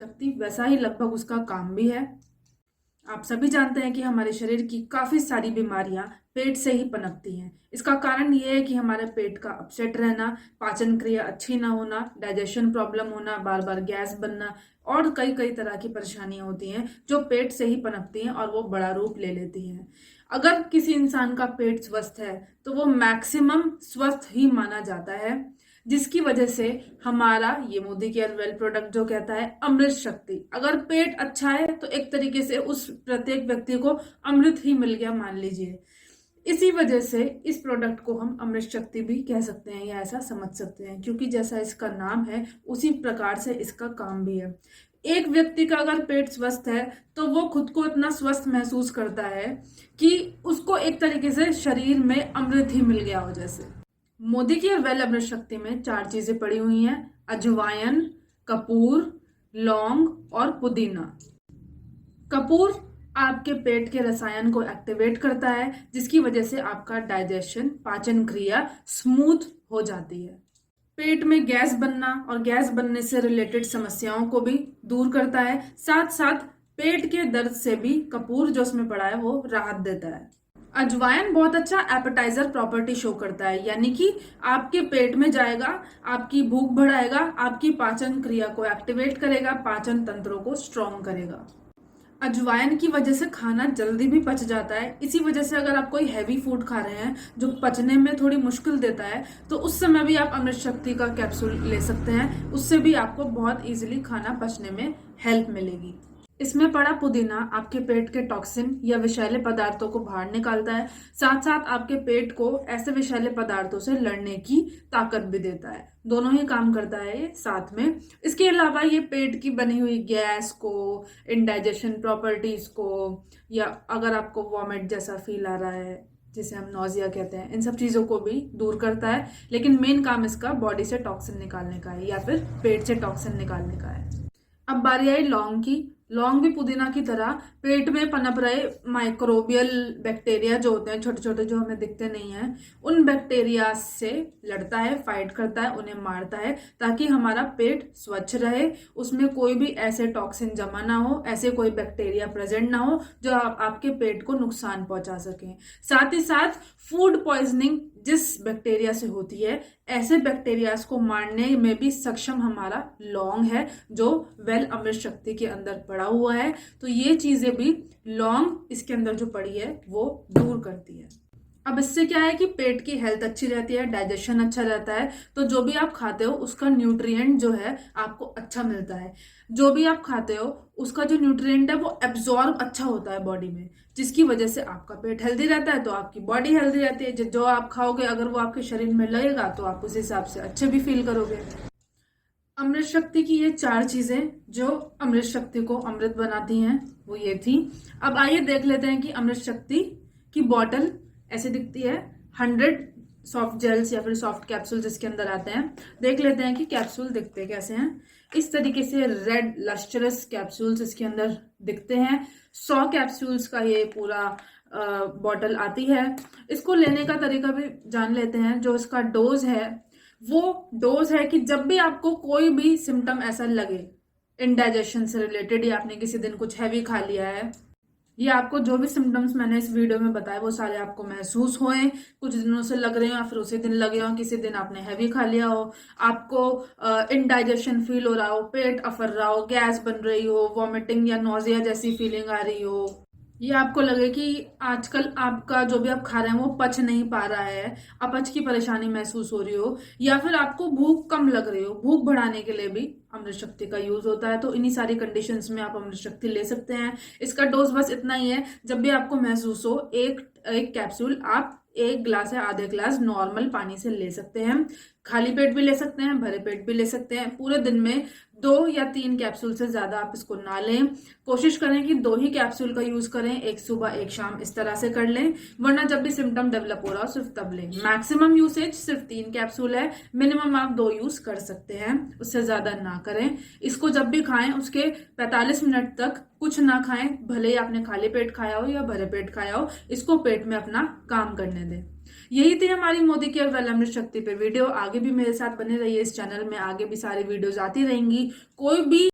शक्ति वैसा ही लगभग उसका काम भी है। आप सभी जानते हैं कि हमारे शरीर की काफ़ी सारी बीमारियां पेट से ही पनपती हैं। इसका कारण ये है कि हमारे पेट का अपसेट रहना, पाचन क्रिया अच्छी ना होना, डाइजेशन प्रॉब्लम होना, बार बार गैस बनना और कई कई तरह की परेशानियां होती हैं जो पेट से ही पनपती हैं और वो बड़ा रूप ले लेती हैं। अगर किसी इंसान का पेट स्वस्थ है तो वो मैक्सिमम स्वस्थ ही माना जाता है, जिसकी वजह से हमारा ये मोदी केयर वेल प्रोडक्ट जो कहता है अमृत शक्ति, अगर पेट अच्छा है तो एक तरीके से उस प्रत्येक व्यक्ति को अमृत ही मिल गया मान लीजिए। इसी वजह से इस प्रोडक्ट को हम अमृत शक्ति भी कह सकते हैं या ऐसा समझ सकते हैं, क्योंकि जैसा इसका नाम है उसी प्रकार से इसका काम भी है। एक व्यक्ति का अगर पेट स्वस्थ है तो वो खुद को इतना स्वस्थ महसूस करता है कि उसको एक तरीके से शरीर में अमृत ही मिल गया हो जैसे। मोदी की और वेल अमृत शक्ति में 4 चीजें पड़ी हुई हैं: अजवाइन, कपूर, लौंग और पुदीना। कपूर आपके पेट के रसायन को एक्टिवेट करता है, जिसकी वजह से आपका डाइजेशन, पाचन क्रिया स्मूथ हो जाती है। पेट में गैस बनना और गैस बनने से रिलेटेड समस्याओं को भी दूर करता है। साथ साथ पेट के दर्द से भी कपूर जो उसमें पड़ा है वो राहत देता है। अजवाइन बहुत अच्छा एपेटाइजर प्रॉपर्टी शो करता है, यानी कि आपके पेट में जाएगा, आपकी भूख बढ़ाएगा, आपकी पाचन क्रिया को एक्टिवेट करेगा, पाचन तंत्रों को स्ट्रॉन्ग करेगा। अजवाइन की वजह से खाना जल्दी भी पच जाता है। इसी वजह से अगर आप कोई हैवी फूड खा रहे हैं जो पचने में थोड़ी मुश्किल देता है तो उस समय भी आप अमृत शक्ति का कैप्सूल ले सकते हैं, उससे भी आपको बहुत इजीली खाना पचने में हेल्प मिलेगी। इसमें पड़ा पुदीना आपके पेट के टॉक्सिन या विषैले पदार्थों को बाहर निकालता है, साथ साथ आपके पेट को ऐसे विषैले पदार्थों से लड़ने की ताकत भी देता है। दोनों ही काम करता है ये साथ में। इसके अलावा ये पेट की बनी हुई गैस को, इंडाइजेशन प्रॉपर्टीज को, या अगर आपको वॉमिट जैसा फील आ रहा है जिसे हम नोजिया कहते हैं, इन सब चीज़ों को भी दूर करता है। लेकिन मेन काम इसका बॉडी से टॉक्सिन निकालने का है या फिर पेट से टॉक्सिन निकालने का है। अब बारी आई लौंग की। लौंग भी पुदीना की तरह पेट में पनप रहे माइक्रोबियल बैक्टीरिया जो होते हैं छोटे छोटे, जो हमें दिखते नहीं हैं, उन बैक्टीरिया से लड़ता है, फाइट करता है, उन्हें मारता है ताकि हमारा पेट स्वच्छ रहे, उसमें कोई भी ऐसे टॉक्सिन जमा ना हो, ऐसे कोई बैक्टीरिया प्रेजेंट ना हो जो आपके पेट को नुकसान पहुंचा सके। साथ ही साथ फूड पॉइजनिंग जिस बैक्टीरिया से होती है, ऐसे बैक्टीरियाज को मारने में भी सक्षम हमारा लौंग है जो वेल अमृत शक्ति के अंदर पड़ा हुआ है। तो ये चीजें भी लौंग इसके अंदर जो पड़ी है वो दूर करती है। अब इससे क्या है कि पेट की हेल्थ अच्छी रहती है, डाइजेशन अच्छा रहता है, तो जो भी आप खाते हो उसका न्यूट्रिएंट जो है आपको अच्छा मिलता है। जो भी आप खाते हो उसका जो न्यूट्रिएंट है वो एब्जॉर्ब अच्छा होता है बॉडी में, जिसकी वजह से आपका पेट हेल्दी रहता है तो आपकी बॉडी हेल्दी रहती है। जो आप खाओगे अगर वो आपके शरीर में लगेगा तो आप उस हिसाब से अच्छे भी फील करोगे। अमृत शक्ति की ये 4 चीजें जो अमृत शक्ति को अमृत बनाती हैं वो ये थी। अब आइए देख लेते हैं कि अमृत शक्ति की बॉटल ऐसे दिखती है। 100 सॉफ्ट जेल्स या फिर सॉफ्ट कैप्सूल्स इसके अंदर आते हैं। देख लेते हैं कि कैप्सूल दिखते कैसे हैं। इस तरीके से रेड लस्टरस कैप्सूल्स इसके अंदर दिखते हैं। 100 कैप्सूल्स का ये पूरा बॉटल आती है। इसको लेने का तरीका भी जान लेते हैं। जो इसका डोज है वो डोज है कि जब भी आपको कोई भी सिम्टम ऐसा लगे इंडाइजेशन से रिलेटेड, या आपने किसी दिन कुछ हैवी खा लिया है, या आपको जो भी सिम्टम्स मैंने इस वीडियो में बताए वो सारे आपको महसूस होए, कुछ दिनों से लग रहे हो या फिर उसी दिन लगे हो, किसी दिन आपने हैवी खा लिया हो, आपको इंडाइजेशन फील हो रहा हो, पेट अफर रहा हो, गैस बन रही हो, वॉमिटिंग या नोजिया जैसी फीलिंग आ रही हो, ये आपको लगे कि आजकल आपका जो भी आप खा रहे हैं वो पच नहीं पा रहा है, अपच की परेशानी महसूस हो रही हो, या फिर आपको भूख कम लग रही हो, भूख बढ़ाने के लिए भी अमृत शक्ति का यूज होता है। तो इन्हीं सारी कंडीशंस में आप अमृत शक्ति ले सकते हैं। इसका डोज बस इतना ही है, जब भी आपको महसूस हो एक कैप्सूल आप 1 ग्लास या आधे ग्लास नॉर्मल पानी से ले सकते हैं। खाली पेट भी ले सकते हैं, भरे पेट भी ले सकते हैं। पूरे दिन में 2 या 3 कैप्सूल से ज्यादा आप इसको ना लें। कोशिश करें कि 2 ही कैप्सूल का यूज करें, एक सुबह एक शाम, इस तरह से कर लें। वरना जब भी सिम्टम डेवलप हो रहा हो सिर्फ तब लें। मैक्सिमम यूसेज सिर्फ 3 कैप्सूल है, मिनिमम आप 2 यूज कर सकते हैं, उससे ज्यादा ना करें। इसको जब भी खाएं उसके 45 मिनट तक कुछ ना खाएं, भले ही आपने खाली पेट खाया हो या भरे पेट खाया हो, इसको पेट में अपना काम करने दें। यही थी हमारी मोदी केयर वेल अमृत शक्ति पे वीडियो। आगे भी मेरे साथ बने रहिए इस चैनल में, आगे भी सारी वीडियोस आती रहेंगी। कोई भी